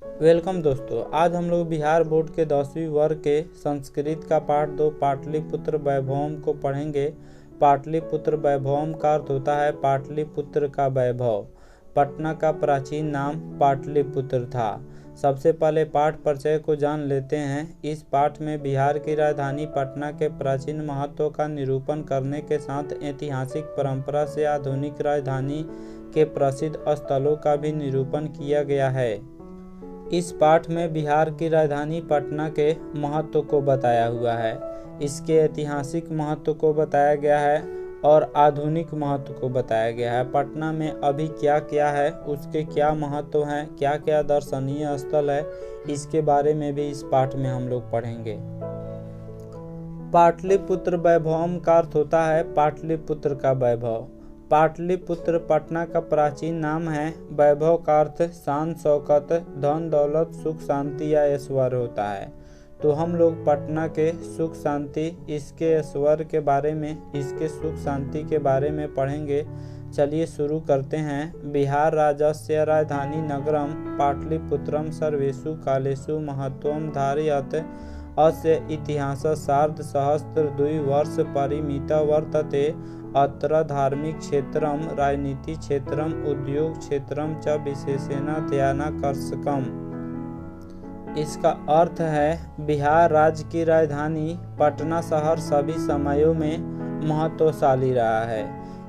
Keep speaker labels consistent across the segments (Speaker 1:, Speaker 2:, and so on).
Speaker 1: Welcome दोस्तों, आज हम लोग बिहार बोर्ड के 10वीं वर्ग के संस्कृत का पाठ 2 पाटलिपुत्र वैभवम को पढ़ेंगे। पाटलिपुत्र वैभवम का अर्थ होता है पाटलिपुत्र का वैभव। पटना का प्राचीन नाम पाटलिपुत्र था। सबसे पहले पाठ परिचय को जान लेते हैं। इस पाठ में बिहार की राजधानी पटना के प्राचीन महत्व का निरूपण करने के साथ ऐतिहासिक परंपरा से आधुनिक राजधानी के प्रसिद्ध स्थलों का भी निरूपण किया गया है। इस पाठ में बिहार की राजधानी पटना के महत्व को बताया हुआ है, इसके ऐतिहासिक महत्व को बताया गया है और आधुनिक महत्व को बताया गया है। पटना में अभी क्या क्या है, उसके क्या महत्व हैं, क्या क्या दर्शनीय स्थल है, इसके बारे में भी इस पाठ में हम लोग पढ़ेंगे। पाटलिपुत्र वैभवम का अर्थ होता है पाटलिपुत्र का वैभव। पाटलिपुत्र पटना का प्राचीन नाम है। वैभव का अर्थ शान शौकत, धन दौलत, सुख शांति या ऐश्वर्य होता है। तो हम लोग पटना के सुख शांति, इसके ऐश्वर्य के बारे में, इसके सुख शांति के बारे में पढ़ेंगे। चलिए शुरू करते हैं। बिहार राज्यस्य राजधानी नगरम पाटलिपुत्रम सर्वेषु कालेषु महत्वम धारयत अस्य इतिहास सार्ध सहस्त्र द्विवर्ष परिमित वर्तते। अत्र धार्मिक क्षेत्रम, राजनीति क्षेत्रम, उद्योग क्षेत्रम च विशेषेण ध्यानाकर्षकम। इसका अर्थ है बिहार राज्य की राजधानी पटना शहर सभी समयों में महत्वशाली रहा है।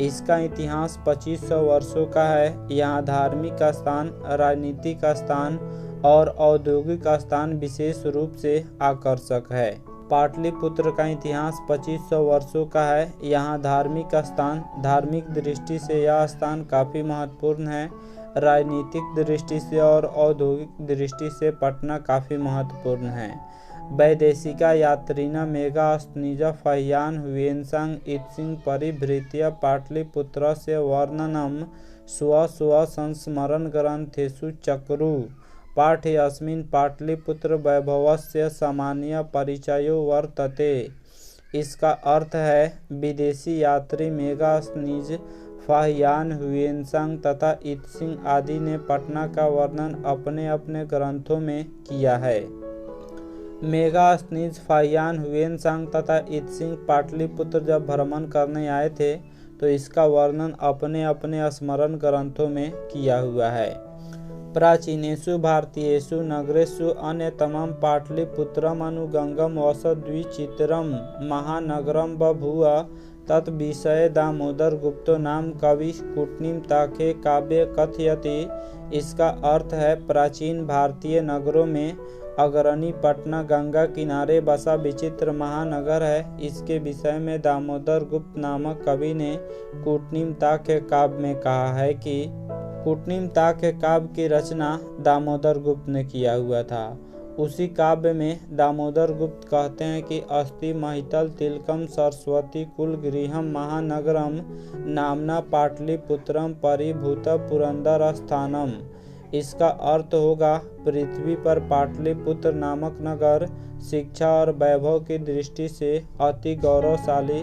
Speaker 1: इसका इतिहास 2500 वर्षों का है। यहाँ धार्मिक स्थान, राजनीतिक स्थान और औद्योगिक स्थान विशेष रूप से आकर्षक है। पाटलिपुत्र का इतिहास 2500 वर्षों का है। यहाँ धार्मिक स्थान, धार्मिक दृष्टि से यह स्थान काफ़ी महत्वपूर्ण है। राजनीतिक दृष्टि से और औद्योगिक दृष्टि से पटना काफ़ी महत्वपूर्ण है। वैदेशिका यात्रिना मेगा अस्निज फह्यान हुएन्सांग इत्सिंग परिभृत्य पाटलिपुत्रस्य वर्णनम स्व संस्मरण ग्रंथेषु चक्रु। पाठेऽस्मिन् पाटलिपुत्र वैभवस्य सामान्य परिचयो वर्तते। इसका अर्थ है विदेशी यात्री मेगास्नीज, फाहियान, हुएन्सांग तथा इत्सिंग आदि ने पटना का वर्णन अपने अपने ग्रंथों में किया है। मेगास्नीज, फाहियान, हुएन्सांग तथा इत्सिंग पाटलिपुत्र जब भ्रमण करने आए थे तो इसका वर्णन अपने अपने स्मरण ग्रंथों में किया हुआ है। प्राचीनेषु भारतीयेषु नगरेषु अन्यतमं पाटलिपुत्रम अनुगंगम वसद्विचित्रम महानगरम बभूव। तत्विषये दामोदर गुप्तो नाम कवि कूटनीमताखे काव्ये कथयति। इसका अर्थ है प्राचीन भारतीय नगरों में अग्रणी पटना गंगा किनारे बसा विचित्र महानगर है। इसके विषय में दामोदर गुप्त नामक कवि ने कूटनीमताखे काव्य में कहा है कि कूटनीमताखे काव्य की रचना दामोदर गुप्त ने किया हुआ था। उसी काव्य में दामोदर गुप्त कहते हैं कि अस्ति महितल तिलकम सरस्वती कुल गृहम महानगरम नामना पाटलिपुत्रम परिभूत पुरंदर स्थानम। इसका अर्थ होगा पृथ्वी पर पाटलिपुत्र नामक नगर शिक्षा और वैभव की दृष्टि से अति गौरवशाली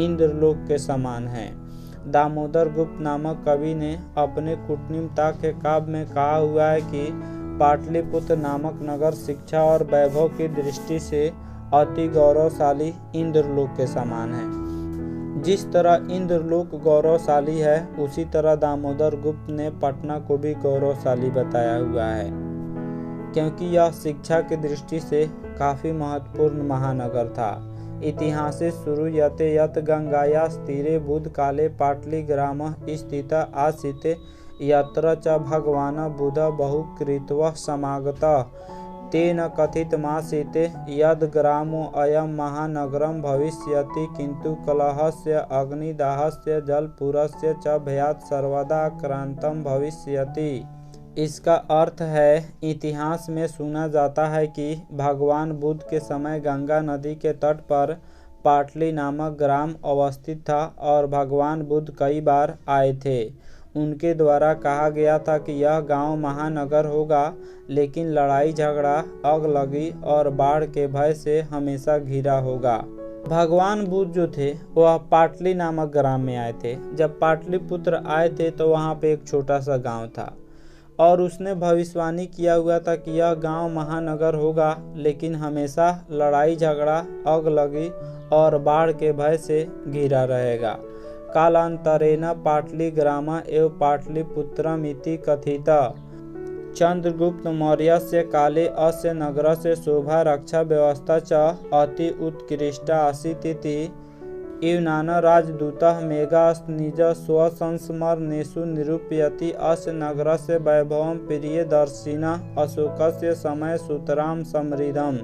Speaker 1: इंद्रलोक के समान है। दामोदर गुप्त नामक कवि ने अपने कूटनीमताखे काव्य में कहा हुआ है कि पाटलिपुत्र नामक नगर शिक्षा और वैभव की दृष्टि से अति गौरवशाली इंद्रलोक के समान है। जिस तरह इंद्रलोक गौरवशाली है, उसी तरह दामोदर गुप्त ने पटना को भी गौरवशाली बताया हुआ है, क्योंकि यह शिक्षा की दृष्टि से काफ़ी महत्वपूर्ण महानगर था। इतिहासे श्रूयते यत् गंगायाः तीरे बुधकाले पाटलिग्रामः स्थितः आसीत् यत्र च भगवान् बुधः बहुकृत्वा समागतः। तेन कथितमासीत् यद् ग्रामो अयं महानगरं भविष्यति किन्तु कलहस्य, अग्निदाहस्य, जलपूरस्य च भयात् सर्वदा आक्रान्तं भविष्यति। इसका अर्थ है इतिहास में सुना जाता है कि भगवान बुद्ध के समय गंगा नदी के तट पर पाटली नामक ग्राम अवस्थित था और भगवान बुद्ध कई बार आए थे। उनके द्वारा कहा गया था कि यह गांव महानगर होगा, लेकिन लड़ाई झगड़ा, अगलगी और बाढ़ के भय से हमेशा घिरा होगा। भगवान बुद्ध जो थे वह पाटली नामक ग्राम में आए थे। जब पाटलिपुत्र आए थे तो वहाँ पे एक छोटा सा गांव था। और उसने भविष्यवाणी किया हुआ था कि यह गांव महानगर होगा, लेकिन हमेशा लड़ाई झगड़ा, अगलगी और बाढ़ के भय से घिरा रहेगा। कालांतरेण पाटलिग्राम एवं पाटलिपुत्रम इति कथितः। चंद्रगुप्त मौर्यस्य काले अस्य नगरस्य शोभा रक्षा व्यवस्था च अति उत्कृष्टा आसीत् इति यूनान राजदूतः मेगास्निज स्वसंस्मरणेषु निरूपयति। अस्य नगरस्य वैभवं प्रियदर्शिनः अशोकस्य समय सुतरां समृद्धम्।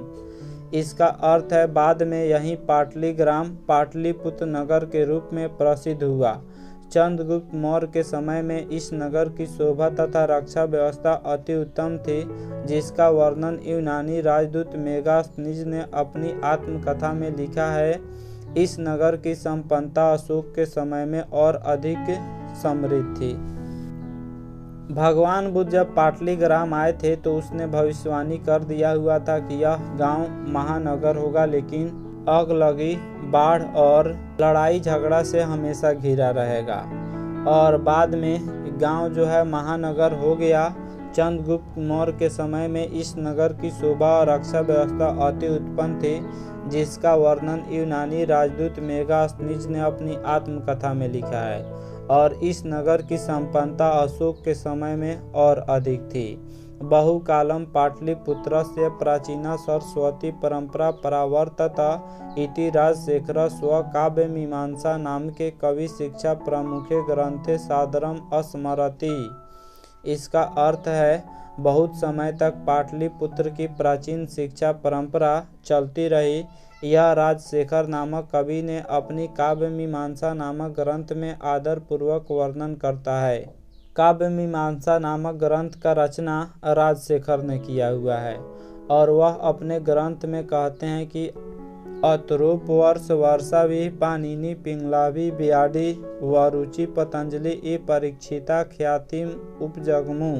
Speaker 1: इसका अर्थ है बाद में यही पाटलिग्राम पाटलिपुत्र नगर के रूप में प्रसिद्ध हुआ। चंद्रगुप्त मौर्य के समय में इस नगर की शोभा तथा रक्षा व्यवस्था अति उत्तम थी, जिसका वर्णन यूनानी राजदूत मेगास्नीज ने अपनी आत्मकथा में लिखा है। इस नगर की संपन्नता अशोक के समय में और अधिक समृद्ध थी। भगवान बुद्ध जब पाटलिग्राम आए थे तो उसने भविष्यवाणी कर दिया हुआ था कि यह गांव महानगर होगा, लेकिन अगलगी, बाढ़ और लड़ाई झगड़ा से हमेशा घिरा रहेगा। और बाद में गांव जो है महानगर हो गया। चंद्रगुप्त मौर्य के समय में इस नगर की शोभा और रक्षा व्यवस्था अति उत्पन्न थी, जिसका वर्णन यूनानी राजदूत मेगास्नीज ने अपनी आत्मकथा में लिखा है। और इस नगर की संपन्नता अशोक के समय में और अधिक थी। बहुकालम पाटलिपुत्रस्य प्राचीना सरस्वती परंपरा परावर्तत इति राजशेखर स्वकाव्यमीमांसा नाम के कवि शिक्षा प्रमुखे ग्रंथे सादरम स्मरति। इसका अर्थ है बहुत समय तक पाटलिपुत्र की प्राचीन शिक्षा परंपरा चलती रही। यह राजशेखर नामक कवि ने अपनी काव्यमीमांसा नामक ग्रंथ में आदर पूर्वक वर्णन करता है। काव्यमीमांसा नामक ग्रंथ का रचना राजशेखर ने किया हुआ है और वह अपने ग्रंथ में कहते हैं कि अतरूप वर्ष वर्षावि पाणिनि पिंगलावि ब्याडी वरुचि पतंजलि ई परीक्षिता ख्यातिम उपजगमु।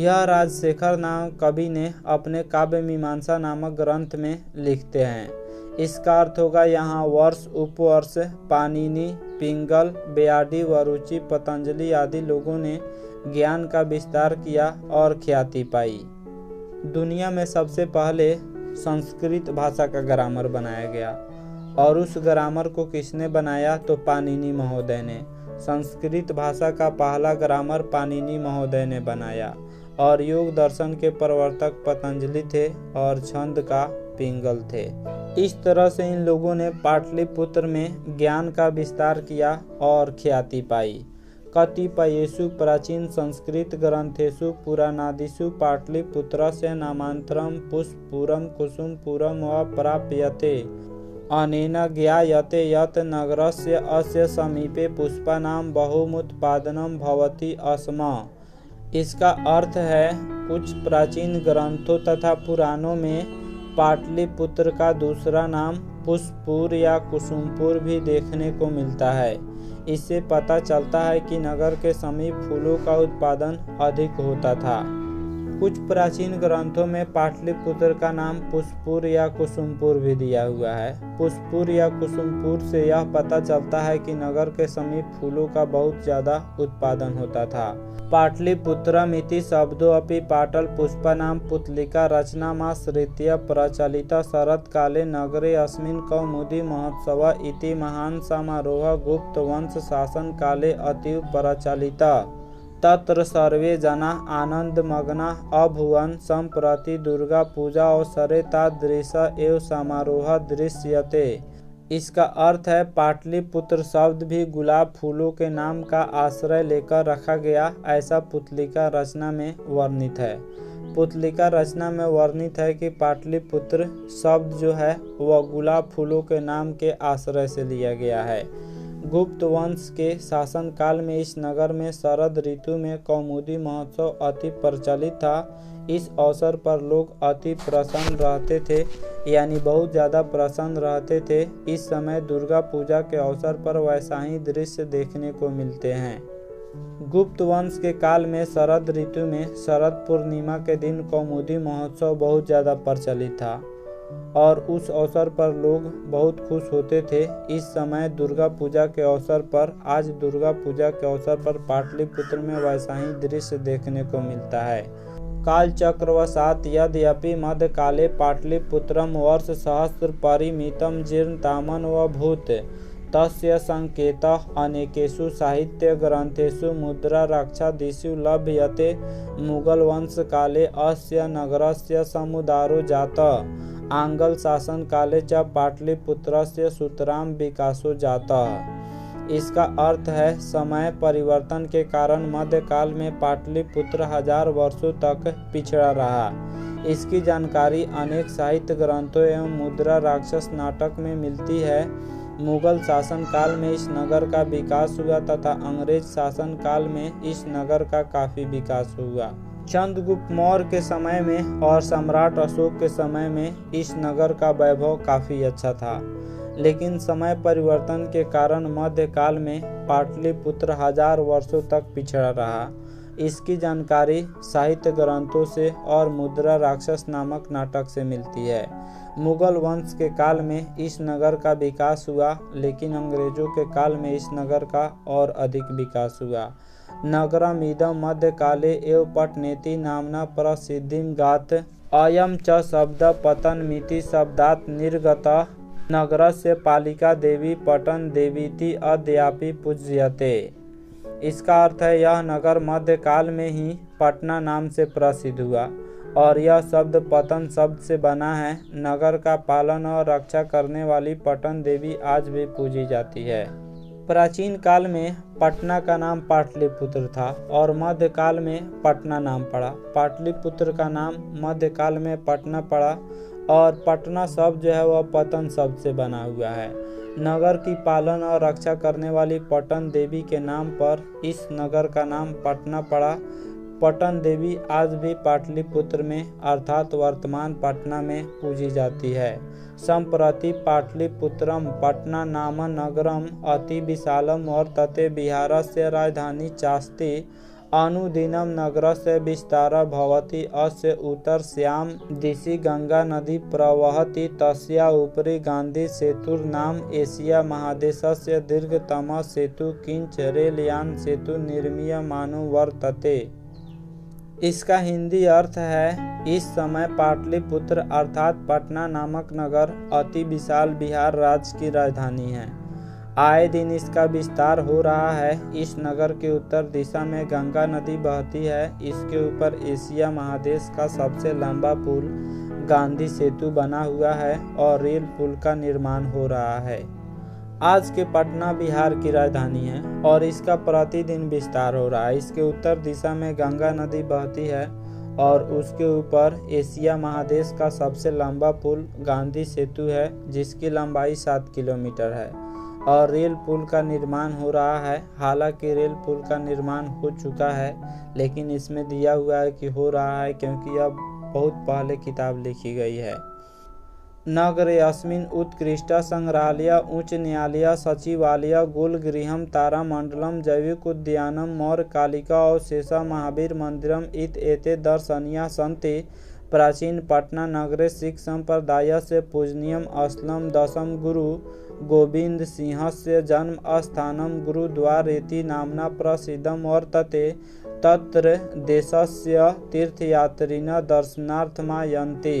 Speaker 1: यह राजशेखर नाम कवि ने अपने काव्यमीमांसा नामक ग्रंथ में लिखते हैं। इसका अर्थ होगा यहाँ वर्ष, उपवर्ष, पाणिनि, पिंगल, ब्याडी, वरुचि, पतंजलि आदि लोगों ने ज्ञान का विस्तार किया और ख्याति पाई। दुनिया में सबसे पहले संस्कृत भाषा का ग्रामर बनाया गया और उस ग्रामर को किसने बनाया तो पाणिनि महोदय ने। संस्कृत भाषा का पहला ग्रामर पाणिनि महोदय ने बनाया और योग दर्शन के प्रवर्तक पतंजलि थे और छंद का पिंगल थे। इस तरह से इन लोगों ने पाटलिपुत्र में ज्ञान का विस्तार किया और ख्याति पाई। कतिपयेषु प्राचीन संस्कृत ग्रंथेषु पुराणादिषु पाटलिपुत्रस्य नामान्तरं पुष्पपुरं कुसुमपुरं वा प्राप्यते। अनेन ज्ञायते यत् नगरस्य अस्य समीपे पुष्पाणां बहुमुत्पादनं भवति स्म। इसका अर्थ है कुछ प्राचीन ग्रंथों तथा पुराणों में पाटलिपुत्र का दूसरा नाम पुष्पपुर या कुसुमपुर भी देखने को मिलता है। इससे पता चलता है कि नगर के समीप फूलों का उत्पादन अधिक होता था। कुछ प्राचीन ग्रंथों में पाटलिपुत्र का नाम पुष्पपुर या कुसुमपुर भी दिया हुआ है। पुष्पपुर या कुसुमपुर से यह पता चलता है कि नगर के समीप फूलों का बहुत ज्यादा उत्पादन होता था। पाटलिपुत्रम इति शब्दो अपि पाटल पुष्पानां पुतलिका रचनामाश्रित्य प्रचलिता। शरत्काले नगरे अस्मिन् कौमुदी महोत्सव इति महान् समारोहः गुप्त वंश शासन काले अतीव प्रचलिता। तत्र सर्वे जनाः आनन्दमग्नाः अभूवन्। सम्प्रति दुर्गा पूजा अवसरे तादृश एव समारोह दृश्यते। इसका अर्थ है पाटलिपुत्र शब्द भी गुलाब फूलों के नाम का आश्रय लेकर रखा गया, ऐसा पुतलिका रचना में वर्णित है। पुतलिका रचना में वर्णित है कि पाटलिपुत्र शब्द जो है वह गुलाब फूलों के नाम के आश्रय से लिया गया है। गुप्त वंश के शासन काल में इस नगर में शरद ऋतु में कौमुदी महोत्सव अति प्रचलित था। इस अवसर पर लोग अति प्रसन्न रहते थे, यानी बहुत ज़्यादा प्रसन्न रहते थे। इस समय दुर्गा पूजा के अवसर पर वैसा ही दृश्य देखने को मिलते हैं। गुप्त वंश के काल में शरद ऋतु में शरद पूर्णिमा के दिन कौमुदी महोत्सव बहुत ज़्यादा प्रचलित था और उस अवसर पर लोग बहुत खुश होते थे। इस समय दुर्गा पूजा के अवसर पर पाटलिपुत्र में वैसा ही दृश्य देखने को मिलता है। कालचक्रवशात् यद्यपि मध्यकाले पाटलिपुत्रं वर्षसहस्र परिमितं जीर्णतामनभूत् तस्य संकेतः अनेकेषु साहित्यग्रन्थेषु मुद्रारक्षादिषु लभ्यते। मुगलवंशकाले अस्य नगरस्य समुदारो जातः। आंग्लशासनकाले च पाटलिपुत्रस्य सुतरां विकासो जातः। इसका अर्थ है समय परिवर्तन के कारण मध्यकाल में पाटलिपुत्र 1000 वर्षों तक पिछड़ा रहा। इसकी जानकारी अनेक साहित्य ग्रंथों एवं मुद्रा राक्षस नाटक में मिलती है। मुगल शासन काल में इस नगर का विकास हुआ तथा अंग्रेज शासन काल में इस नगर का काफी विकास हुआ। चंद्रगुप्त मौर्य के समय में और सम्राट अशोक के समय में इस नगर का वैभव काफी अच्छा था, लेकिन समय परिवर्तन के कारण मध्यकाल में पाटलिपुत्र 1000 वर्षों तक पिछड़ा रहा। इसकी जानकारी साहित्य ग्रंथों से और मुद्रा राक्षस नामक नाटक से मिलती है। मुगल वंश के काल में इस नगर का विकास हुआ, लेकिन अंग्रेजों के काल में इस नगर का और अधिक विकास हुआ। नगरमिदं मध्यकाले एव पटनेति नाम्ना प्रसिद्धिं गात्। अयं च शब्द पतनमिति शब्दात् निर्गतः। नगरस्य पालिका देवी पटन देवीति अद्यापि पूज्यते। इसका अर्थ है यह नगर मध्यकाल में ही पटना नाम से प्रसिद्ध हुआ और यह शब्द पतन शब्द से बना है। नगर का पालन और रक्षा करने वाली पटन देवी आज भी पूजी जाती है। प्राचीन काल में पटना का नाम पाटलिपुत्र था और मध्यकाल में पटना नाम पड़ा। पाटलिपुत्र का नाम मध्यकाल में पटना पड़ा और पटना शब्द जो है वह पतन शब्द से बना हुआ है। नगर की पालन और रक्षा करने वाली पटन देवी के नाम पर इस नगर का नाम पटना पड़ा। पटन देवी आज भी पाटलिपुत्र में अर्थात वर्तमान पटना में पूजी जाती है। संप्रति पाटलिपुत्रम पटना नाम नगरम अति विशालम वर्तते। बिहारस्य राजधानी चास्ति। अनुदिनं नगरस्य विस्तारः भवति। अस्य उत्तरस्यां दिशि गंगा नदी प्रवहति। तस्या उपरि गांधी सेतुर्नाम एशिया महादेशस्य दीर्घतमः सेतु किंच रेलयान सेतु निर्मीयमानो वर्तते। इसका हिंदी अर्थ है, इस समय पाटलिपुत्र अर्थात पटना नामक नगर अति विशाल बिहार राज्य की राजधानी है। आए दिन इसका विस्तार हो रहा है। इस नगर के उत्तर दिशा में गंगा नदी बहती है। इसके ऊपर एशिया महादेश का सबसे लंबा पुल गांधी सेतु बना हुआ है और रेल पुल का निर्माण हो रहा है। आज के पटना बिहार की राजधानी है और इसका प्रतिदिन विस्तार हो रहा है। इसके उत्तर दिशा में गंगा नदी बहती है और उसके ऊपर एशिया महादेश का सबसे लंबा पुल गांधी सेतु है, जिसकी लंबाई 7 किलोमीटर है और रेल पुल का निर्माण हो रहा है। हालांकि रेल पुल का निर्माण हो चुका है, लेकिन इसमें दिया हुआ है कि हो रहा है क्योंकि यह बहुत पहले किताब लिखी गई है। नगरे अस्मिन् उत्कृष्ट संग्रहालय, उच्च न्यायालय, सचिवालय, गोलगृहं, तारामंडलम, जैविक उद्यानम, मौर्यकालिका अवशेषः, महावीर मंदिरम इत्येते दर्शनीयाः सन्ति। प्राचीन पटना नगरे सिख संप्रदायस्य पूजनीयं स्थलं दशम गुरु गोविंद सिंहस्य जन्म स्थानं गुरुद्वारेति नाम्ना प्रसिद्धं वर्तते। तत्र देशस्य तीर्थयात्रिणः दर्शनार्थमायन्ति।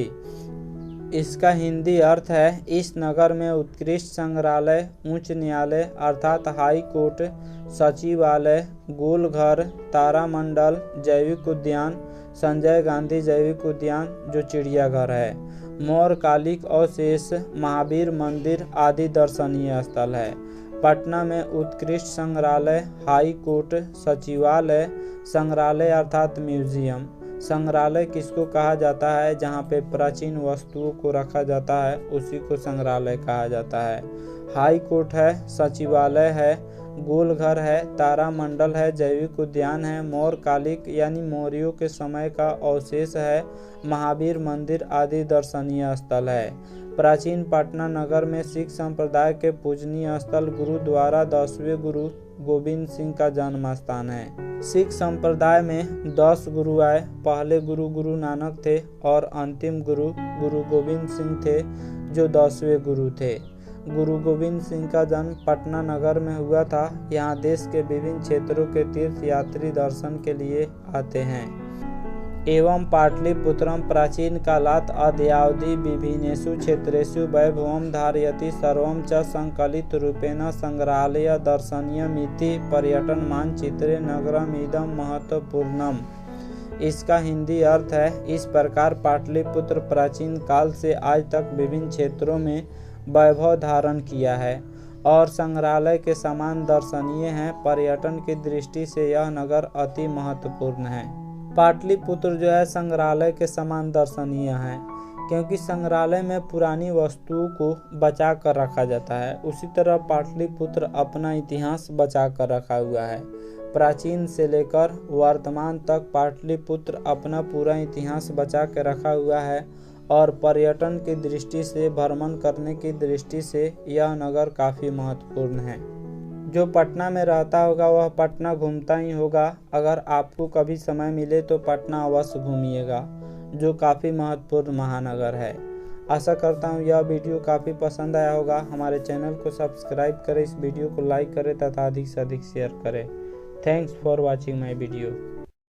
Speaker 1: इसका हिंदी अर्थ है, इस नगर में उत्कृष्ट संग्रहालय, उच्च न्यायालय अर्थात हाई कोर्ट, सचिवालय, गोलघर, तारामंडल, जैविक उद्यान, संजय गांधी जैविक उद्यान जो चिड़ियाघर है, मौर्यकालिक अवशेष, महावीर मंदिर आदि दर्शनीय स्थल है। पटना में उत्कृष्ट संग्रहालय, हाई कोर्ट, सचिवालय, संग्रहालय अर्थात म्यूजियम। संग्रहालय किसको कहा जाता है? जहाँ पे प्राचीन वस्तुओं को रखा जाता है उसी को संग्रहालय कहा जाता है। हाई कोर्ट है, सचिवालय है गोलघर है, तारामंडल है, जैविक उद्यान है, मोर कालिक यानी मौर्यों के समय का अवशेष है, महावीर मंदिर आदि दर्शनीय स्थल है। प्राचीन पटना नगर में सिख संप्रदाय के पूजनीय स्थल गुरुद्वारा 10वें गुरु गोविंद सिंह का जन्म स्थान है। सिख संप्रदाय में 10 गुरु आए। पहले गुरु गुरु नानक थे और अंतिम गुरु गुरु गोविंद सिंह थे जो 10वें गुरु थे। गुरु गोविंद सिंह का जन्म पटना नगर में हुआ था। यहाँ देश के विभिन्न क्षेत्रों के तीर्थ यात्री दर्शन के लिए आते हैं। एवं पाटलिपुत्रम प्राचीन कालात् अद्यावधि विभिन्नेषु क्षेत्रेषु वैभवं धारयति सर्वं च संकलित रूपेण संग्रहालय दर्शनीयमिति पर्यटन मानचित्रे नगरमिदं महत्वपूर्णम्। इसका हिंदी अर्थ है, इस प्रकार पाटलिपुत्र प्राचीन काल से आज तक विभिन्न क्षेत्रों में वैभव धारण किया है और संग्रहालय के समान दर्शनीय है। पर्यटन की दृष्टि से यह नगर अति महत्वपूर्ण है। पाटलिपुत्र जो है संग्रहालय के समान दर्शनीय है क्योंकि संग्रहालय में पुरानी वस्तुओं को बचा कर रखा जाता है। उसी तरह पाटलिपुत्र अपना इतिहास बचा कर रखा हुआ है। प्राचीन से लेकर वर्तमान तक पाटलिपुत्र अपना पूरा इतिहास बचा कर रखा हुआ है और पर्यटन की दृष्टि से, भ्रमण करने की दृष्टि से यह नगर काफ़ी महत्वपूर्ण है। जो पटना में रहता होगा वह पटना घूमता ही होगा। अगर आपको कभी समय मिले तो पटना अवश्य घूमिएगा, जो काफ़ी महत्वपूर्ण महानगर है। आशा करता हूँ यह वीडियो काफ़ी पसंद आया होगा। हमारे चैनल को सब्सक्राइब करें, इस वीडियो को लाइक करें तथा अधिक से अधिक शेयर करें। Thanks for watching my video.